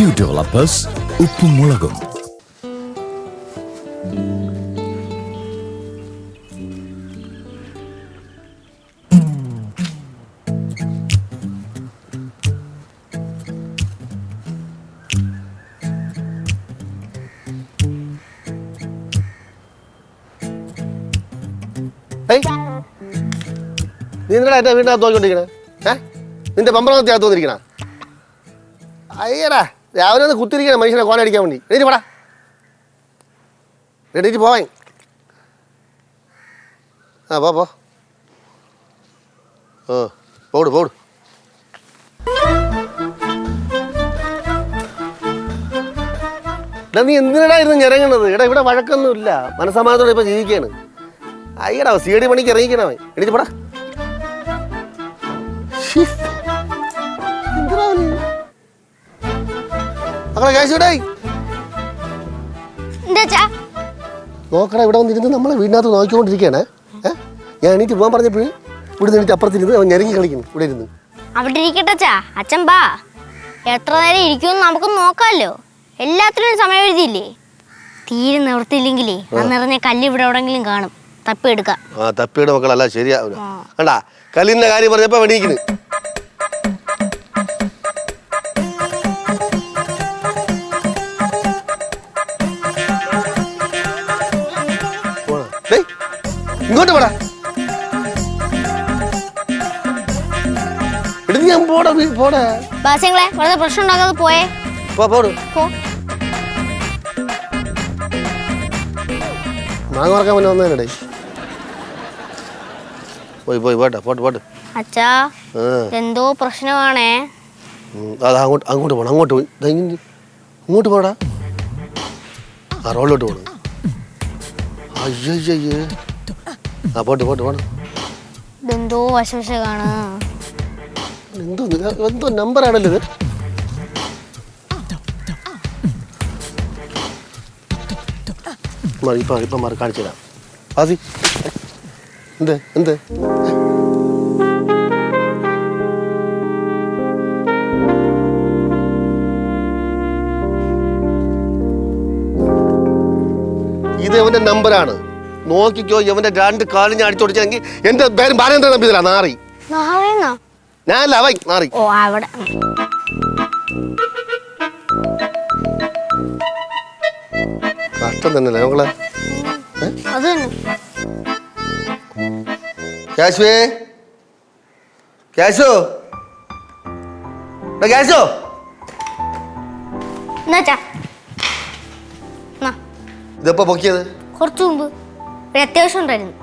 Q Developers ഉപ്പും മുളകും. നീ എന്തിനാ എന്റെ വീടിനകത്ത് നോക്കിക്കൊണ്ടിരിക്കണേ? നിന്റെ പമ്പറകത്ത് തോന്നിരിക്കണ? അയ്യടാ, രാവിലെ ഒന്ന് കുത്തിരിക്കണ മനുഷ്യനെ കോലടിക്കാൻ വേണ്ടി. എണീറ്റ് പോടാ, എണീറ്റ് പോവാൻ. ആ പോ പോട് പോട്. എടാ നീ എന്തിനാ ഇരുന്ന് ഞെരങ്ങണത്? എടാ ഇവിടെ വഴക്കൊന്നുമില്ല, മനസ്സമാനത്തോടെ ഇപ്പൊ ജീവിക്കാണ്. അയ്യടാ സി.ഡി പണിക്ക് ഇറങ്ങിക്കണവൻ. എണീറ്റ് പോടാ. നോക്കടാ, ഇവിടെ വന്നിരുന്ന് നമ്മളെ വീടിനകത്ത് നോക്കിക്കൊണ്ടിരിക്കുകയാണ്. ഞാൻ എണീറ്റ് പോകാൻ പറഞ്ഞപ്പോൾ ഇവിടെ നിന്നിട്ട് അപ്പുറത്തിരുന്ന് അവൻ ഞെരങ്ങി കളിക്കുന്നു. ഇവിടെ ഇരുന്ന് അവിടെ ഇരിക്കട്ടെ അച്ഛൻ ബാ. എത്ര നേരം ഇരിക്കുമെന്ന് നമുക്ക് നോക്കാമല്ലോ. എല്ലാത്തിനും സമയം എഴുതിയില്ലേ? തീരെ നിവർത്തിയില്ലെങ്കിലേ ആ നിറഞ്ഞ കല്ല് ഇവിടെ എവിടെങ്കിലും കാണും, തപ്പിയെടുക്കാം. തപ്പിയുടെ മക്കളല്ല, ശരിയാവില്ല. കണ്ടാ കല്ലിന്റെ കാര്യം പറഞ്ഞപ്പോ വെടിയിക്കുന്നു. ഇങ്ങോട്ട് പോടാ. ഞാൻ പോടാ. ബാസ്യങ്ങളെ വെറുതെ പ്രശ്നം ഉണ്ടാക്കാതെ പോയേ. മാങ്ങ മറക്കാൻ മുന്നേ വന്നേനടേ. പോയി പോട്ടെ. അച്ഛാ എന്തോ പ്രശ്നമാണേ. അങ്ങോട്ട് പോണം. അങ്ങോട്ട് പോടാ. ആ റോഡിലോട്ട് പോണം. അയ്യയ്യേ, പോട്ടെ. ഇതെന്തോ വശവശകാണ്. എന്തോ നമ്പറാണല്ലോ ഇത്. ഇപ്പൊ മാറി കാണിച്ചു തരാം. ആസി എന്ത് ഇത് അവന്റെ നമ്പറാണ്. നോക്കിക്കോ, ഇവന്റെ 2 കാലും ഞാൻ അടിച്ചു കൊടുത്തെങ്കിൽ എന്റെ പേരും ബാലേന്ദ്രൻ നമ്പീതിരാ. നാറി ഞാനല്ല, അവൻ നാറി. ഓ അവിടെ കഷ്ടം തന്നെയല്ലേ മക്കളെ. ഇതെപ്പോ പൊക്കിയത്? കുറച്ചു മുമ്പ് അത്യാവശ്യം ഉണ്ടായിരുന്നു.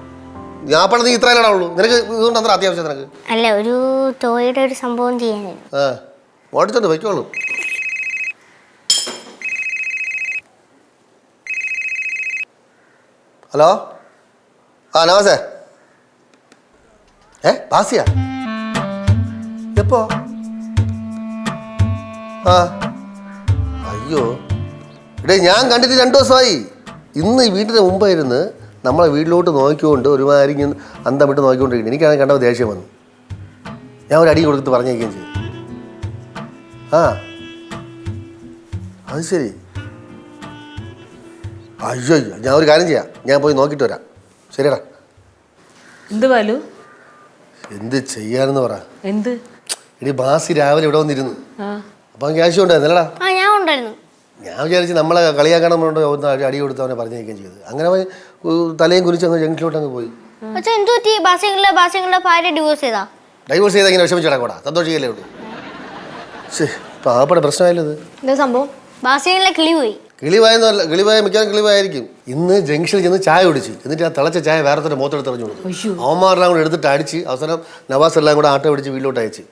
ഞാൻ പണം നീ ഇത്ര ഉള്ളൂ, നിനക്ക് ഇതുകൊണ്ട് അത്ര അത്യാവശ്യം നിനക്ക്? അല്ല, ഒരു ടോയുടെ ഒരു സംഭവം ചെയ്യാനായിരുന്നു. ഓടിച്ചോണ്ട് വയ്ക്കോളൂ. ഹലോ, നമസ്തേ. ബാസിയാ? എപ്പോ? അയ്യോ ഇടേ, ഞാൻ കണ്ടിട്ട് 2 ദിവസമായി. ഇന്ന് ഈ വീട്ടിന് മുമ്പായിരുന്നു നമ്മളെ വീട്ടിലോട്ട് നോക്കിക്കൊണ്ട് ഒരുമാതിരി അന്തം വിട്ട് നോക്കിക്കൊണ്ടിരിക്കുന്നു. എനിക്കാണെങ്കിൽ കണ്ടപ്പോൾ ദേഷ്യം വന്നു. ഞാൻ ഒരു അടി കൊടുത്ത് പറഞ്ഞേക്കുകയും ചെയ്തു. അത് ശരി. അയ്യോ, ഞാൻ ഒരു കാര്യം ചെയ്യാം, ഞാൻ പോയി നോക്കിയിട്ട് വരാം. ശരിയടാ. എന്ത് ചെയ്യാനെന്ന് പറ. ഇനി ബാസി രാവിലെ ഇവിടെ വന്നിരുന്നു. അപ്പം ക്യാഷ് ഉണ്ടായിരുന്നല്ലടാ? ഞാൻ വിചാരിച്ച് നമ്മളെ കളിയാക്കണം ഒന്ന് അടി കൊടുത്ത് അവനെ പറഞ്ഞേക്കുകയും ചെയ്തു. അങ്ങനെ തലയും കുരിച്ച് അങ്ങ് ജംഗ്ഷനിലോട്ട് അങ്ങ് പോയി. ഡൈവോഴ്സ് ചെയ്താൽ ഇങ്ങനെ വിഷമിച്ച് കിടക്കൂടാ, സന്തോഷിക്കല്ലേ ഉള്ളൂ. പാവപ്പെട്ട പ്രശ്നമായല്ലോ ഇത്. കിളിവായ മിക്കവാറും കിളിവായിരിക്കും. ഇന്ന് ജംഗ്ഷനിൽ ചെന്ന് ചായ കുടിച്ച്, എന്നിട്ട് ആ തിളച്ച ചായ വേറെ തന്നെ മുഖത്തെടുത്ത് എറിഞ്ഞു കൊടുക്കും. അവന്മാരെല്ലാം കൂടെ എടുത്തിട്ട് അടിച്ച് അവസാനം നവാസ് എല്ലാം കൂടെ ആട്ടോ പിടിച്ച് വീട്ടിലോട്ട് അയച്ച്.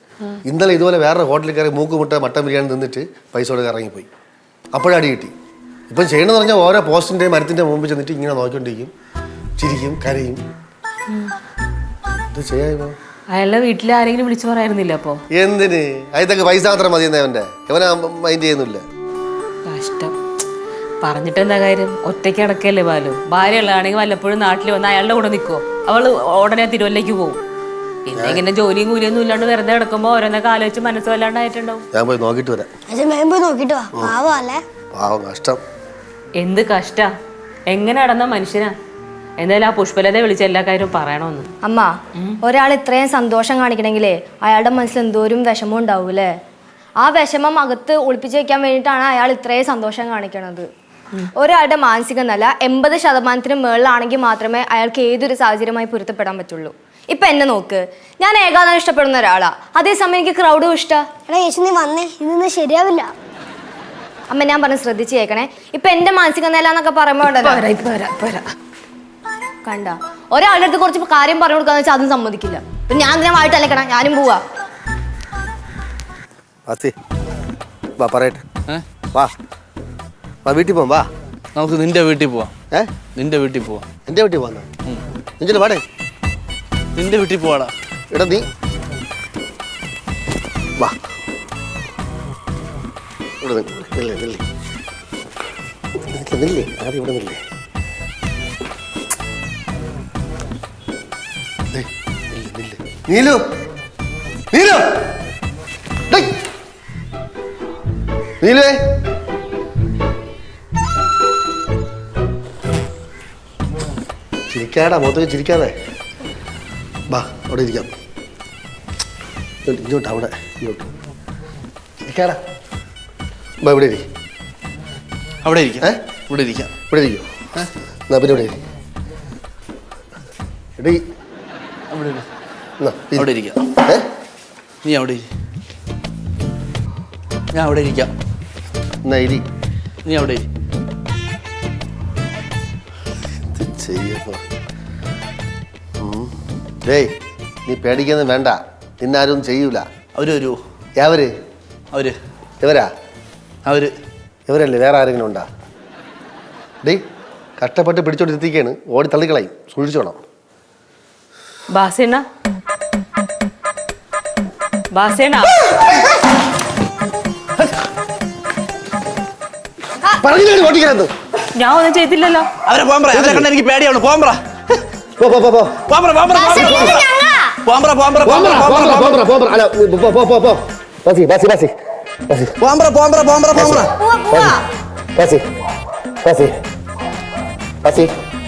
ഇന്നലെ ഇതുപോലെ വേറെ ഹോട്ടലിൽ കയറി മൂക്കുമുട്ട മട്ടൻ ബിരിയാണി തിന്നിട്ട് പൈസ കൊടുത്ത് ഇറങ്ങിപ്പോയി. അപ്പോഴടി കിട്ടി. ഇപ്പം ചെയ്യണമെന്ന് പറഞ്ഞാൽ ഓരോ പോസ്റ്റിൻ്റെയും മരത്തിൻ്റെ മുമ്പിൽ ചെന്നിട്ട് ഇങ്ങനെ നോക്കിക്കൊണ്ടിരിക്കും, ചിരിക്കും, കരയും. ഇത് ചെയ്യാമോ? അയാളുടെ വീട്ടിൽ ആരെങ്കിലും വിളിച്ചു പറയായിരുന്നില്ല? അപ്പോൾ എന്തിന്? അതിതൊക്കെ പൈസ മാത്രം മതി എന്നവൻ്റെ, ഇവനെ മൈൻഡ് ചെയ്യുന്നില്ല. കഷ്ടം. പറഞ്ഞിട്ട് എന്താ കാര്യം? ഒറ്റയ്ക്ക് അടക്കല്ലേ ബാലു. ഭാര്യ ഉള്ളതാണെങ്കിൽ വല്ലപ്പോഴും നാട്ടിൽ വന്ന് അയാളുടെ കൂടെ നിൽക്കുമോ? അവൾ ഉടനെ തിരുവല്ലയ്ക്ക് പോകും. പിന്നെ ഇങ്ങനെ ജോലിയും കൂലിയൊന്നും ഇല്ലാണ്ട് വെറുതെ കിടക്കുമ്പോ ഓരോന്നൊക്കെ ആലോചിച്ച് മനസ്സ് വല്ലാണ്ടായിട്ടുണ്ടാവും. ഞാൻ പോയി നോക്കിയിട്ട് വരാം. പോയി നോക്കിട്ട് വാ. പാവല്ലേ? പാവം, കഷ്ടം. എന്ത് കഷ്ടാ, എങ്ങനെ നടന്ന മനുഷ്യനാ. എന്തായാലും ആ പുഷ്പലതയെ വിളിച്ച് എല്ലാ കാര്യവും പറയണമെന്ന്. അമ്മ, ഒരാൾ ഇത്രയും സന്തോഷം കാണിക്കണമെങ്കിലേ അയാളുടെ മനസ്സിൽ എന്തോരം വിഷമം ഉണ്ടാവൂലേ. ആ വിഷമം അകത്ത് ഒളിപ്പിച്ച് വെക്കാൻ വേണ്ടിയിട്ടാണ് അയാൾ ഇത്രയും സന്തോഷം കാണിക്കണത്. ഒരാളുടെ മാനസിക നില 80% മുകളിലാണെങ്കിൽ മാത്രമേ അയാൾക്ക് ഏതൊരു സാഹചര്യമായി പൊരുത്തപ്പെടാൻ പറ്റുള്ളൂ. ഇപ്പൊ എന്നെ നോക്ക്, ഞാൻ ഏകാന്തം ഇഷ്ടപ്പെടുന്ന ഒരാളാ, അതേസമയം എനിക്ക് ക്രൗഡും ഇഷ്ടാ. നീ വന്നേ, ഇതൊന്നും ശരിയാവില്ല. അമ്മ, ഞാൻ പറഞ്ഞ് ശ്രദ്ധിച്ച് കേൾക്കണേ. ഇപ്പൊ എന്റെ മാനസിക നില എന്നൊക്കെ പറയുമ്പോൾ കണ്ട ഒരാളുടെ അടുത്ത് കുറച്ച് കാര്യം പറഞ്ഞു കൊടുക്കാന്ന് വെച്ചാൽ അതും സമ്മതിക്കില്ല. പിന്നെ ഞാൻ ഇതിനെ വായിട്ട് അലക്കണം, ഞാനും പോവാ. വാ പറയട്ടെ. വാ വാ, വീട്ടിൽ പോവാം. വാ, നമുക്ക് നിന്റെ വീട്ടിൽ പോവാം. നിന്റെ വീട്ടിൽ പോവാം. എൻ്റെ വീട്ടിൽ പോവാ. നിഞ്ചല് പാടേ, നിന്റെ വീട്ടിൽ പോവാടാ. എടാ നീ വാ, ഇവിടെ നില്ലേ നില്ലേ നില്ലേ, ആദ്യം ഇവിടെ നില്ലേ. നീലു, നീലു, നീലുവേ, ചിരിക്കാടാ, മുഖത്തേക്ക് ചിരിക്കാതെ. വാ, അവിടെ ഇരിക്കാം. ഇങ്ങോട്ട്, അവിടെ ഇങ്ങോട്ട് ചിരിക്കാടാ. വാ, ഇവിടെ ഇരി. അവിടെ ഇരിക്കാം. ഇവിടെ ഇരിക്കാം. ഇവിടെ ഇരിക്കും. എന്നാ പിന്നെ ഇവിടെ ഇരി. എടീ, അവിടെ ഇരി. എന്നാ അവിടെ ഇരിക്കാം. നീ അവിടെ ഇരി. ഞാൻ അവിടെ ഇരിക്കാം. എന്നാ ഇരി. നീ അവിടെ ഇരി. ഡേയ്, നീ പേടിക്കുന്നത് വേണ്ട, നിന്നാരും ചെയ്യൂല. അവര് വരൂ. അവര് അവര് ഇവരാ? അവര് ഇവരല്ലേ, വേറെ ആരെങ്കിലും ഉണ്ടാ? ഡേയ്, കഷ്ടപ്പെട്ട് പിടിച്ചോണ്ടിരുത്തിക്കാണ്, ഓടി തള്ളിക്കളയും, സൂക്ഷിച്ചോണം. ബാസേണ, ബാസേണ, പറഞ്ഞില്ലേ ഓടിക്കരുത്? ഞാൻ ഒന്നും ചെയ്തില്ലല്ലോ. അവരെ പോകാൻ പറ. അവരെ കണ്ട എനിക്ക് പേടിയാണ്. പോകാൻ പറ. പോ പോ പോ പോ. പോകാൻ പറ. പോകാൻ പറ. പോകാൻ പറ. പോകാൻ പറ. പോകാൻ പറ. പോകാൻ പറ. പോ പോ. അല്ല, പോ പോ പോ പോ. ബാസി ബാസി ബാസി ബാസി. പോകാൻ പറ. പോകാൻ പറ. പോകാൻ പറ. പോകാൻ പറ. ബാസി ബാസി ബാസി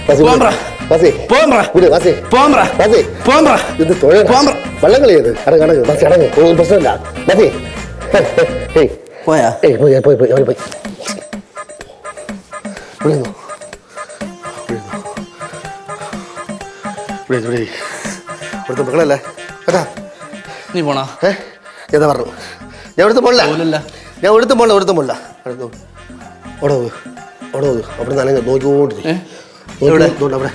ബാസി. പോകാൻ പറ. ബാസി പോകാൻ പറ. വിട് ബാസി. പോകാൻ പറ. ബാസി പോകാൻ പറ. ഇത് തൊഴിൽ. പോകാൻ പറ. വള്ളം കളിയത്. അടങ്ങ് അടങ്ങ് ബാസി, അടങ്ങ്. ഒരു പ്രശ്നമില്ല. ബാസി പോയാ? പോയി പോയി പോയി അവിടെ പോയി. വിളിക്കുന്നു. ഇവിടുത്തെ മക്കളല്ലേ കേട്ടാ? നീ പോണാ? ഏതാ പറഞ്ഞു? ഞാൻ ഇവിടുത്തെ പോണില്ല. ഞാൻ ഇവിടുത്തെ പോണില്ല. ഇവിടുത്തെ പോണില്ല. അവിടെ പോകൂ, അവിടെ പോകൂ. അവിടെ നല്ല നോക്കിക്കൊണ്ടിരി. അവിടെ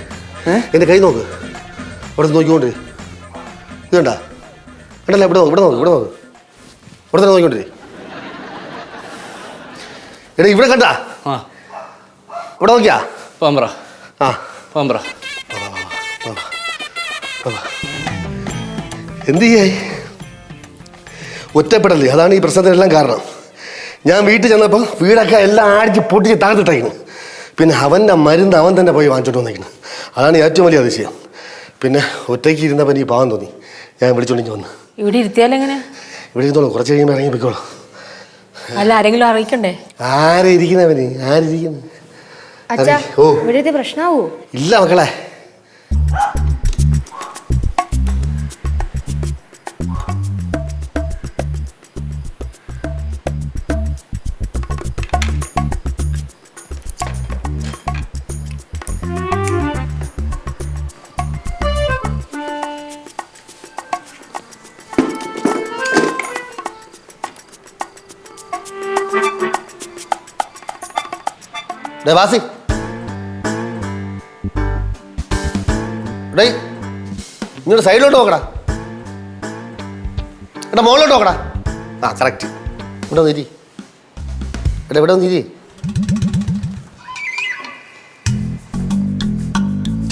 എൻ്റെ കൈ നോക്ക്. അവിടെ നോക്കിക്കൊണ്ടിരി. ഇത് കണ്ടാ? കണ്ടല്ല, ഇവിടെ നോക്ക്, ഇവിടെ നോക്ക്, ഇവിടെ നോക്ക്. ഇവിടെ തന്നെ നോക്കിക്കൊണ്ടിരി. എടാ, ഇവിടെ കണ്ടാ? ഇവിടെ നോക്കിയാ? പോകാൻ പറ. ആ, പോകാൻ പറ. എന്ത് ചെയ്യായി? ഒറ്റപ്പെടല്ലേ, അതാണ് ഈ പ്രശ്നത്തിനെല്ലാം കാരണം. ഞാൻ വീട്ടിൽ ചെന്നപ്പോൾ വീടൊക്കെ എല്ലാം അടിച്ച് പൊട്ടിച്ച് താഴ്ത്തിട്ടായിരുന്നു. പിന്നെ അവൻ്റെ മരുന്ന് അവൻ തന്നെ പോയി വാങ്ങിച്ചോണ്ട് വന്നേക്കുന്നു. അതാണ് ഏറ്റവും വലിയ അതിശയം. പിന്നെ ഒറ്റയ്ക്ക് ഇരുന്നപ്പോൾ എനിക്ക് പാവം തോന്നി. ഞാൻ വിളിച്ചോണ്ടിച്ച് വന്ന്. ഇവിടെ ഇരുത്തിയാലെങ്ങനെ? ഇവിടെ ഇരുന്നോളൂ, കുറച്ച് കഴിയുമ്പോൾ ഇറങ്ങി പോയിക്കോളൂ. അല്ല, ആരെങ്കിലും അറിയിക്കണ്ടേ? ആരെ ഇരിക്കുന്നവന്? ആരിരിക്കുന്നു? ഓ, ഇവിടെ പ്രശ്നമാവോ? ഇല്ല മക്കളെ. വാസി, ഡേയ്, ഇങ്ങോട്ട് സൈഡിലോട്ട് നോക്കടാ. എടാ, മുകളിലോട്ട് നോക്കടാ. ആ, കറക്റ്റ്. ഇവിടെ ഒന്ന് ഇരി. എടാ, ഇവിടെ ഒന്ന് ഇരി.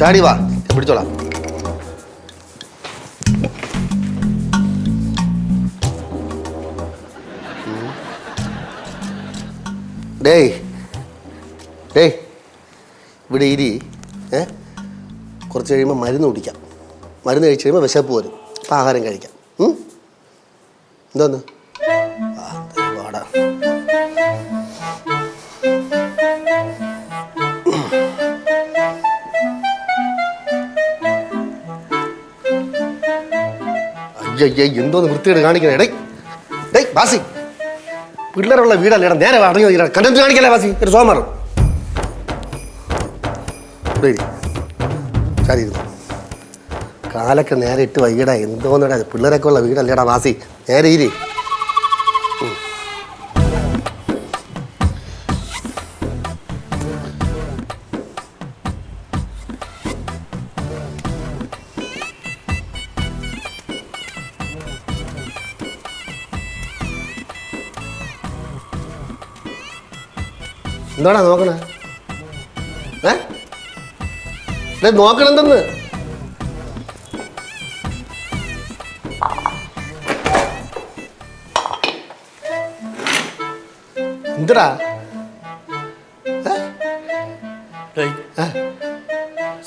ചാടി വാ, ഞാൻ പിടിച്ചോളാം. ഡേയ് ഡേയ്, ഇവിടെ ഇരി. കുറച്ച് കഴിയുമ്പോൾ മരുന്ന് കുടിക്കാം. മരുന്ന് കഴിച്ച് കഴിയുമ്പോൾ വിശപ്പ് വരും. അപ്പം ആഹാരം കഴിക്കാം. എന്തോന്ന് വാടാ. അയ്യയ്യ എന്തോന്ന് വൃത്തിയോട് കാണിക്കണേ. ഡേയ് ബാസി, പിള്ളേരുള്ള വീടല്ലേ നേരെ അടങ്ങി കണ്ടിട്ട് കാണിക്കല്ലേ ബാസി. ഒരു സോമറും ശരി കാലൊക്കെ നേരെ ഇട്ട് വൈകിടാ. എന്തോന്നടാ പിള്ളേരൊക്കെ ഉള്ള വീടല്ലേടാ വാസി. നേരെ ഇരി. എന്താടാ നോക്കണേ? നോക്കണെന്തെന്ന്? എന്തടാ?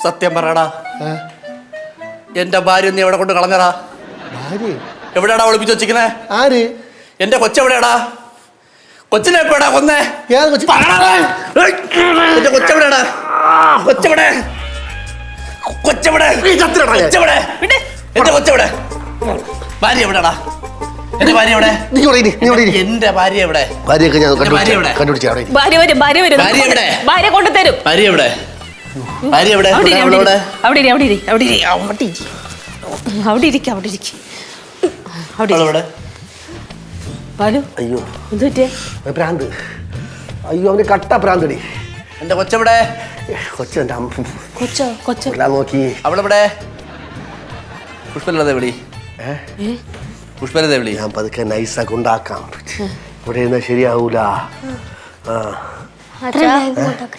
സത്യം പറയടാ, എന്റെ ഭാര്യ നീ എവിടെ കൊണ്ട് കളഞ്ഞടാ? ഭാര്യ എവിടെയാടാ ഒളിപ്പിച്ച് വെച്ചിരിക്കുന്നേ? ആര്? എന്റെ കൊച്ചെവിടെയാടാ? കൊച്ചിനെ എപ്പോഴാ കൊന്നേ? ഏത് കൊച്ചു? എന്റെ കൊച്ചെവിടെയാടാ? കൊച്ചെവിടെ? കൊച്ചെവിടെ? കൊച്ചെവിടെ? എന്റെ കൊച്ചെവിടെ? ഭാര്യ എവിടെടാ? എന്റെ ഭാര്യ എവിടെ? എന്റെ ഭാര്യ എവിടെ? ഭാര്യയൊക്കെ ഞാൻ കണ്ടുപിടിച്ചു. ഭാര്യ വരും, ഭാര്യ വരും. ഭാര്യ എവിടെ? ഭാര്യ കൊണ്ടുതരും. ഭാര്യ എവിടെ? ഭാര്യ എവിടെ? അവിടെ ഇരിക്കും. ബാലു, അയ്യോ എന്ത് പറ്റിയേ? ഭ്രാന്ത്. അയ്യോ അവന് കട്ട ഭ്രാന്തടി. എന്റെ കൊച്ചെവിടെ? കൊച്ചെന്റെ കൊച്ചു നോക്കി. അവളെവിടെ? പുഷ്പലത വിളി. പുഷ്പലത വിളി. ഞാൻ പതുക്കെ നൈസാക്കി ഉണ്ടാക്കാം. ഇവിടെ ഇരുന്നാൽ ശരിയാവൂല.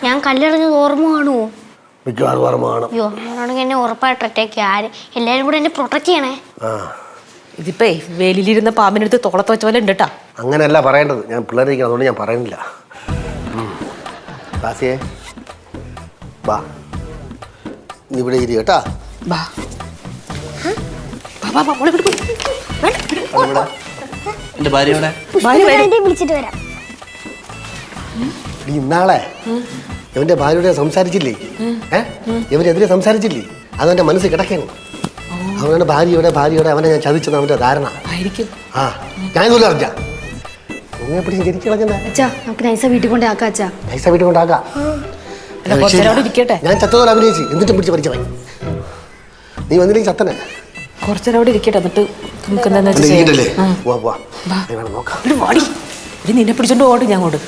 ഞാൻ കല്ലെറിഞ്ഞത് ഓർമ്മ കാണുമോ? മിക്കവാറും ഓർമ്മ കാണും. അയ്യോ അങ്ങനെയാണെങ്കിൽ എന്നെ ഉറപ്പായിട്ട് അറ്റാക്ക് ആര് എല്ലാവരും കൂടെ എന്നെ പ്രൊട്ടക്ട് ചെയ്യണേ. ഇതിപ്പേ വേലിയിലിരുന്ന പാമ്പിനടുത്ത് തോളത്ത് വെച്ച പോലെ ഉണ്ട് കേട്ടാ. അങ്ങനെയല്ല പറയേണ്ടത്. ഞാൻ പിള്ളേരിക്കണം, അതുകൊണ്ട് ഞാൻ പറയുന്നില്ല. ബാസിയെ ബാ, നീ ഇവിടെ ഇരി കേട്ടാ. എന്റെ ഭാര്യ എവിടെ? വിളിച്ചിട്ട് വരാം. ഇന്നാളെ ഇവന്റെ ഭാര്യയോടെ സംസാരിച്ചില്ലേ? ഇവരെതിരെ സംസാരിച്ചില്ലേ? അതെന്റെ മനസ്സിൽ കിടക്കാണ്. അവനാണ് ഭാര്യയോടെ അവനെ ഞാൻ ചതിച്ചത് അവന്റെ ധാരണ. ആ ഞാൻ ഇതുപോലെ അറിഞ്ഞ നമുക്ക് നൈസ വീട്ടിൽ കൊണ്ടാക്കാം. നൈസ വീട്ടിൽ കൊണ്ടാക്കാം. ഞാൻ ചത്തതോടെ അഭിനയിച്ച് എന്നിട്ടും പിടിച്ച് പഠിച്ചു പോയി. നീ വന്നില്ലെങ്കിൽ ചത്തനെ. കുറച്ചേരവിടെ ഇരിക്കട്ടെ, എന്നിട്ട് നിന്നെ പിടിച്ചോണ്ട് ഓടും ഞാൻ കൊണ്ട്.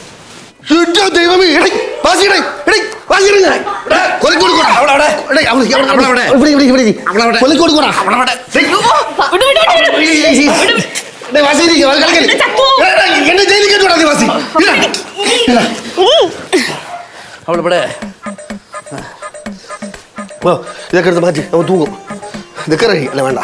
അവളിവിടെ. ഇതൊക്കെ എടുത്ത് മാറ്റി അവൻ തൂങ്ങും. ഇതൊക്കെ അല്ല വേണ്ട.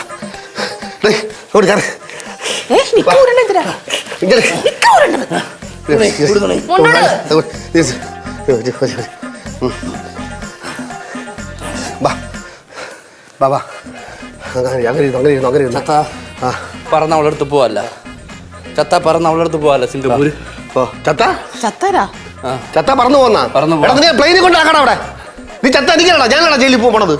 പറന്ന് അവളെടുത്ത് പോവല്ല. ചത്ത പറന്ന് അവളെടുത്ത് പോവല്ല. സിംഗപ്പൂര് ചത്ത പറന്നു പോന്നാ പ്ലെയിനിൽ കൊണ്ടാക്കണം അവിടെ. നീ ചത്ത എനിക്കാണോ? ഞാനാണോ ജയിലിൽ പോണത്?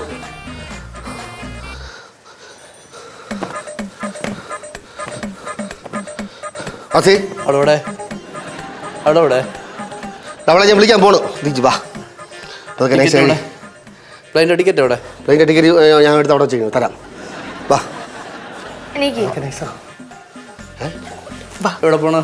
അവളെ ഞാൻ വിളിക്കാൻ പോണു. വാ. പ്ലെയിൻ്റെ ടിക്കറ്റ് എവിടെ? പ്ലെയിൻ്റെ ടിക്കറ്റ് ഞാൻ എടുത്ത് അവിടെ വെച്ചിരിക്കുന്നു, തരാം. വാ. എവിടെ പോണ?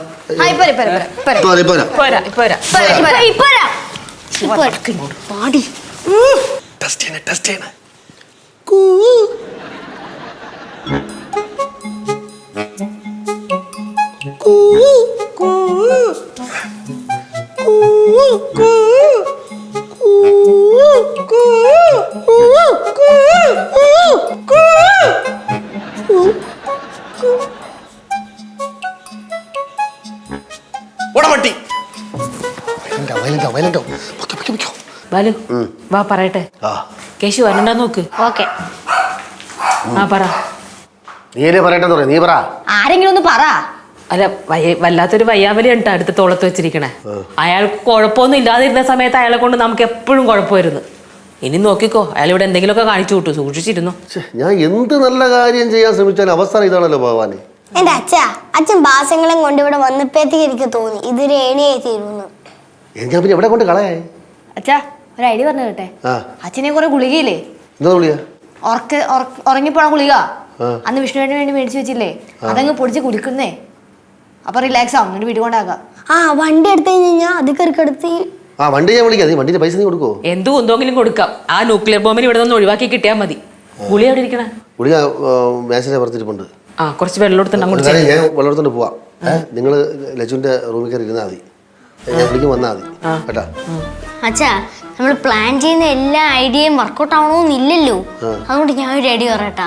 ബാലു വാ പറയട്ടെ. കേശു വരണ്ടാ നോക്ക്. ഓക്കെ. ആ പറ. നീ പറയട്ടെന്ന് പറയാം, നീ പറ. ആരെങ്കിലും ഒന്ന് പറ. അല്ല വല്ലാത്തൊരു വയ്യാവലി ഉണ്ട് അടുത്ത് തോളത്ത് വെച്ചിരിക്കണേ. അയാൾക്ക് കുഴപ്പമൊന്നും ഇല്ലാതിരുന്ന സമയത്ത് അയാളെ കൊണ്ട് നമുക്ക് എപ്പോഴും കുഴപ്പമായിരുന്നു. ഇനി നോക്കിക്കോ, അയാൾ ഇവിടെ എന്തെങ്കിലുമൊക്കെ കാണിച്ചു വിട്ടു, സൂക്ഷിച്ചിരുന്നു. ഞാൻ എന്ത് നല്ല കാര്യം ചെയ്യാൻ ശ്രമിച്ചാൽ അവസാനം ഇതാണല്ലോ ഭഗവാനെ. എന്റെ അച്ഛൻ ബാസങ്ങളെ കൊണ്ട് ഇവിടെ വന്നപ്പോഴത്തേക്ക് എനിക്ക് തോന്നി ഇതൊരു ഏണിയായി തീരുന്നു. ഞാൻ പിന്നെ എവിടെ കൊണ്ട് കളയായി? അച്ഛാ ഒരു ഐഡിയ പറഞ്ഞു കേട്ടെ. അച്ഛനെ കുറെ ഗുളികയില്ലേ, എന്താ ഗുളിക? ഉറങ്ങിപ്പോണ ഗുളിക അന്ന് വിഷ്ണുവിന് വേണ്ടി മേടിച്ചു വെച്ചില്ലേ, അതങ്ങ് പൊടിച്ച് കുടിക്കുന്നേ. അപ്പൊ റിലാക്സ് ആവും, എന്നിട്ട് വീട്ടിൽ കൊണ്ടാക്കാം. വണ്ടി എടുത്തു കഴിഞ്ഞാൽ അത് കെറുക്കെടുത്ത് വണ്ടി ഞാൻ വിളിക്കാം. നീ വണ്ടിന്റെ പൈസ നീ കൊടുക്കോ? എന്തു എന്തെങ്കിലും കൊടുക്കാം. ആ ന്യൂക്ലിയർ ബോംബിന് ഇവിടെ നിന്ന് ഒഴിവാക്കി കിട്ടിയാൽ മതി. ഗുളി എവിടെ ഇരിക്കണേ? ഗുളിക മേശനെ പുറത്തിരിപ്പുണ്ട്. കുറച്ച് വെള്ളം എടുത്തിട്ട് അങ്ങോട്ട് ഞാൻ വെള്ളം എടുത്തോണ്ട് പോവാം. നിങ്ങൾ ലച്ചുവിന്റെ റൂമിൽ കയറി ഇരുന്നാൽ മതി, ഞാൻ വിളിക്കും വന്നാൽ മതി കേട്ടാ. അച്ഛാ, നമ്മൾ പ്ലാൻ ചെയ്യുന്ന എല്ലാ ഐഡിയയും വർക്കൗട്ട് ആവണമെന്നില്ലല്ലോ. അതുകൊണ്ട് ഞാൻ ഒരു ഐഡിയ പറയട്ടാ.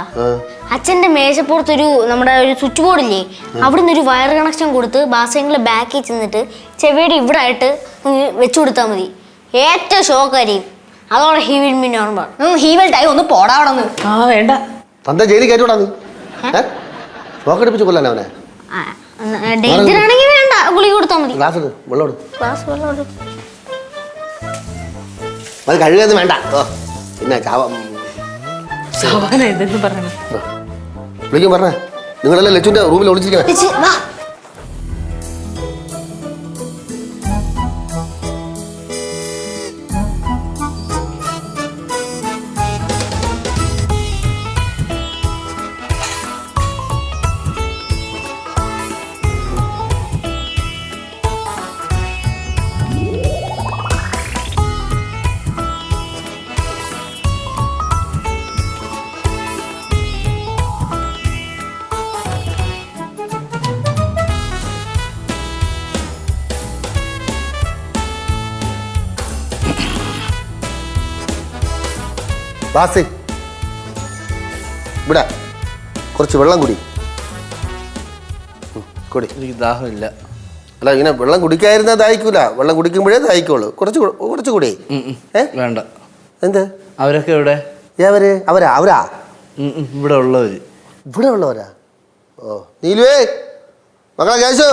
അച്ഛന്റെ മേശപ്പുറത്തൊരു നമ്മുടെ ഒരു സ്വിച്ച് ബോർഡ് ഇല്ലേ, അവിടുന്ന് ഒരു വയർ കണക്ഷൻ കൊടുത്ത് ബാസങ്ങളെ ബാക്കിൽ ചെന്നിട്ട് ചെവിയുടെ ഇവിടെ ആയിട്ട് വെച്ചു കൊടുത്താൽ മതി. ഏറ്റവും ഷോക്കായിരിക്കും. അതോടെ he will be normal. He will die. ഒന്ന് പോടാവണമെന്ന്. വേണ്ട, തന്റെ ജയിലിൽ കയറ്റൂടാ നീ. ഷോക്കടിപ്പിച്ച് കൊല്ലാൻ അവനെ. ഡേഞ്ചർ ആണെങ്കിൽ വേണ്ട, ഗുളിക കൊടുത്താൽ മതി. ഗ്ലാസ് വെള്ളം ഗ്ലാസ് വെള്ളം അത് കഴുകൊന്നും വേണ്ട. പിന്നെ എന്തെന്ന് പറയണം. വിളിക്കും പറഞ്ഞേ. നിങ്ങളെല്ലാം ലച്ചുവിന്റെ റൂമിൽ ഒളിച്ചിരിക്കണേ. ബാസി, ഇവിടെ കുറച്ച് വെള്ളം കുടി. എനിക്ക് ദാഹമില്ല. അല്ല, ഇങ്ങനെ വെള്ളം കുടിക്കാതിരുന്നാൽ ദാഹിക്കൂല. വെള്ളം കുടിക്കുമ്പോഴേ ദാഹിക്കുള്ളൂ. കുറച്ച് കൂടി. വേണ്ട. എന്ത്? അവരൊക്കെ എവിടെ? അവരാ ഇവിടെ ഉള്ളവര്. ഇവിടെ ഉള്ളവരാ? ഓ, നീലുവേ, മക്കളെ കേശു,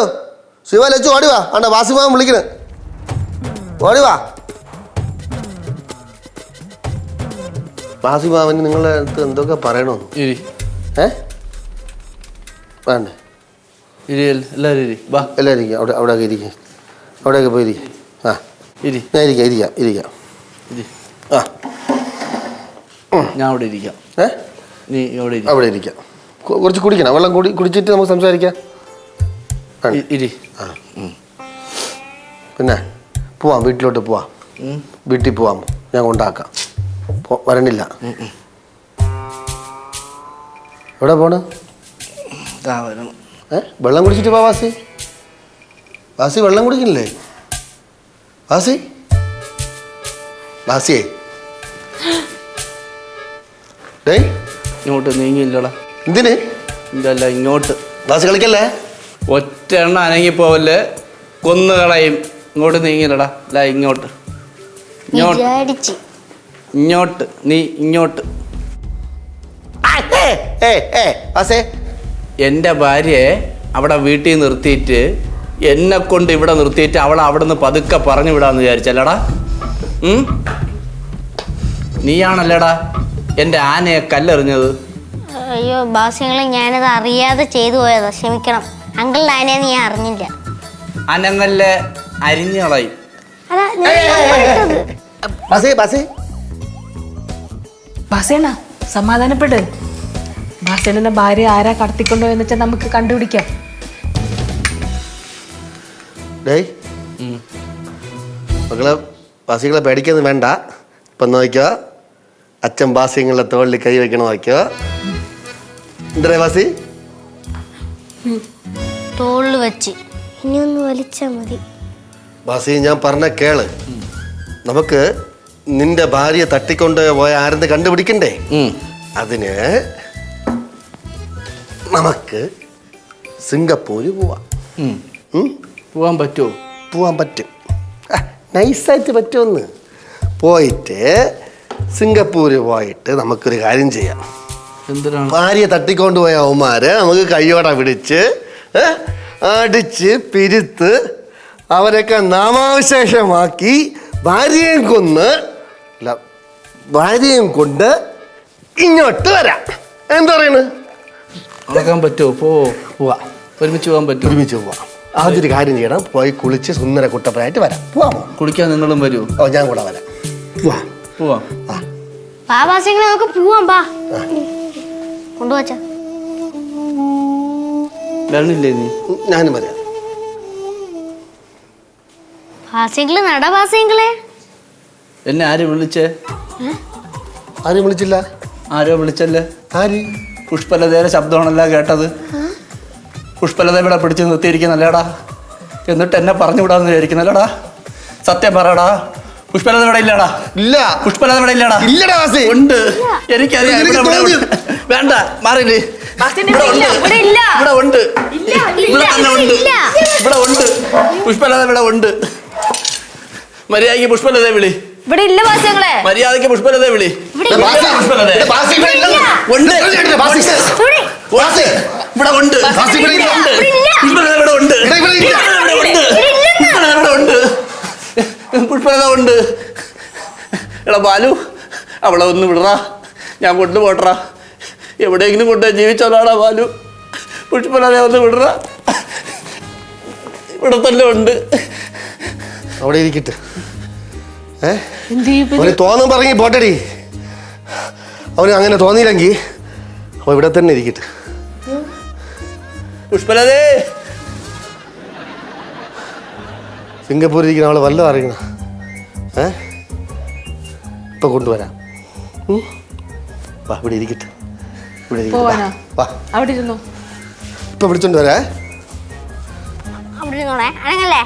ശിവ, ലച്ചു ഓടിവാ. ആണ്ട വാസിമാവൻ വിളിക്കണ, ഓടിവാ. വാസിമാവന് നിങ്ങളുടെ അടുത്ത് എന്തൊക്കെ പറയണമെന്ന്. വേണ്ടേ? എല്ലാവരും എല്ലാവരും ഇരിക്കാം. അവിടെയൊക്കെ ഇരിക്കാം. അവിടെയൊക്കെ പോയിരിക്കും. ഞാൻ ഇരിക്കാം. ഞാൻ അവിടെ ഇരിക്കാം. നീ അവിടെ ഇരിക്കാം. കുറച്ച് കുടിക്കണം. വെള്ളം കുടിച്ചിട്ട് നമുക്ക് സംസാരിക്കാം. പിന്നെ പോവാം, വീട്ടിലോട്ട് പോവാം. വീട്ടിൽ പോവാം, ഞാൻ കൊണ്ടാക്കാം. വരണില്ല. എവിടെ പോണ്? വെള്ളം കുടിച്ചിട്ട് പോവാ. വാസി വെള്ളം കുടിക്കണില്ലേ? വാസിയേ, ഡേ ഇങ്ങോട്ട് നീങ്ങില്ലടാ. എന്തിന്? ഇല്ലല്ല, ഇങ്ങോട്ട്. വാസി കളിക്കല്ലേ? ഒറ്റ എണ്ണ അനങ്ങിപ്പോവല്ലേ, കൊന്നുകളയും. ഇങ്ങോട്ട് നീങ്ങില്ലടാ. അല്ല, ഇങ്ങോട്ട്. നീ ഇങ്ങോട്ട്. എൻ്റെ ഭാര്യയെ അവിടെ വീട്ടിൽ നിർത്തിയിട്ട് എന്നെ കൊണ്ട് ഇവിടെ നിർത്തിയിട്ട് അവളെ അവിടെ നിന്ന് പതുക്കെ പറഞ്ഞു വിടാന്ന് വിചാരിച്ചല്ലടാ. നീയാണല്ലടാ എൻ്റെ ആനയെ കല്ലെറിഞ്ഞത്. അയ്യോ ബാസ്യങ്ങളെ, ഞാനത് അറിയാതെ ചെയ്തു പോയതാ, ക്ഷമിക്കണം. അങ്കിളുടെ ആനയെന്ന് ഞാൻ അറിഞ്ഞില്ല. അനങ്ങല്ലേ, അരിഞ്ഞു കളയും. ബാസേണ, സമാധാനപ്പെട്. ബാസേണന്റെ ഭാര്യ ആരാ കടത്തിക്കൊണ്ടോ എന്ന് വെച്ചാൽ നമുക്ക് കണ്ടുപിടിക്കാം. മക്കളെ, ബാസികളെ പേടിക്കൊന്നും വേണ്ട. ഇപ്പം നോക്കിയോ, അച്ഛൻ ബാസ്യങ്ങളുടെ തോളിൽ കൈ വെക്കണ നോക്കിയോ. എന്താ ബാസി? തോളിൽ വെച്ച് ഇനി ഒന്ന് വലിച്ചാൽ മതി. ബാസി, ഞാൻ പറഞ്ഞ കേള്. നമുക്ക് നിന്റെ ഭാര്യ തട്ടിക്കൊണ്ട് പോയ ആരെന്ന് കണ്ടുപിടിക്കണ്ടേ? അതിന് നമുക്ക് സിംഗപ്പൂര് പോവാം. പോവാൻ പറ്റുമോ? പോവാൻ പറ്റും. നൈസായിട്ട് പറ്റുമെന്ന്. പോയിട്ട് സിംഗപ്പൂര് പോയിട്ട് നമുക്കൊരു കാര്യം ചെയ്യാം. എന്തിനാണ്? ഭാര്യയെ തട്ടിക്കൊണ്ട് പോയ അവന്മാര് നമുക്ക് കയ്യോടെ പിടിച്ച് അടിച്ച് പിരുത്ത് അവരൊക്കെ നാമാവശേഷമാക്കി ഭാര്യയും കൊണ്ട് ഇങ്ങോട്ട് വരാം. എന്താ പറയുന്നത്? നടക്കാൻ പറ്റുമോ? പോവാ. ഒരുമിച്ച് പോകാൻ പറ്റുമോ? ഒരുമിച്ച് പോവാം. ആദ്യൊരു കാര്യം ചെയ്യണം, പോയി കുളിച്ച് സുന്ദര കുട്ടപ്പനായിട്ട് വരാം. പോവാമോ? കുളിക്കാൻ നിങ്ങളും വരുമോ? ഓ, ഞാൻ കൂടെ വരാം. പോവാം. ബാസിങ്ങളെ നമുക്ക് പോവാം. പാ കൊണ്ടുവച്ച വരണില്ലേ നീ? ഞാനും വരാം. ബാസിങ്ങള് നട ബാസിങ്ങളെ. എന്നെ ആര് വിളിച്ചേ? ആരും വിളിച്ചില്ല. ആരോ വിളിച്ചല്ലേ? ആര്? പുഷ്പലതയുടെ ശബ്ദമാണല്ലോ കേട്ടത്. പുഷ്പലത ഇവിടെ പിടിച്ച് നിർത്തിയിരിക്കുന്നല്ലേടാ. എന്നിട്ട് എന്നെ പറഞ്ഞു വിടാന്ന് വിചാരിക്കുന്നല്ലേടാ. സത്യം പറയടാ, പുഷ്പലത ഇവിടെ ഇല്ലടാ. ഇല്ല. പുഷ്പലത ഇവിടെ ഇല്ലടാ. ഇല്ലടാ വാസി. ഉണ്ട്. എനിക്കറിയാം. വേണ്ട, മാറില്ലേ. ഇവിടെ ഉണ്ട്. ഇവിടെ ഉണ്ട്. ഇവിടെ തന്നെ ഉണ്ട്. ഇവിടെ ഉണ്ട്. പുഷ്പലത ഇവിടെ ഉണ്ട്. മര്യാദയ്ക്ക് പുഷ്പലത വിളി. ഇവിടെ ഇല്ല ബാസ്യങ്ങളെ. മര്യാദയ്ക്ക് പുഷ്പലത വിളി. പുഷ്പലത ഉണ്ട്. ഇവിടെ ഉണ്ട്. പുഷ്പലത ഇവിടെ ഉണ്ട്. പുഷ്പലത ഇവിടെ ഉണ്ട്. പുഷ്പലത ഉണ്ട്. എടാ ബാലു, അവളെ ഒന്ന് വിടറാ. ഞാൻ കൊണ്ടുപോട്ടറാ. എവിടെയെങ്കിലും കൊണ്ട് ജീവിച്ചോളാടാ ബാലു. പുഷ്പലത ഒന്ന് വിടറാ. ഇവിടെ തന്നെ ഉണ്ട്. അവിടെ ഇരിക്കട്ടെ. അവന് തോന്നും പറഞ്ഞി പോട്ടടി. അവന് അങ്ങനെ തോന്നിയില്ലെങ്കിൽ അവ ഇവിടെ തന്നെ ഇരിക്കട്ടെ. പുഷ്പലതേ, സിംഗപ്പൂരിൽ ഇരിക്കുന്ന അവളെ വല്ലതും അറിയണം. ഇപ്പൊ കൊണ്ടുവരാം. വാ, ഇവിടെ ഇരിക്കട്ടെ. ഇവിടെ പോവാനോ? വാ, അവിടെ ഇരുന്നോ. ഇപ്പൊ വിളിച്ചോണ്ട് വരാ. അവിടെ ഇരുന്നോളെ. അനങ്ങല്ലേ?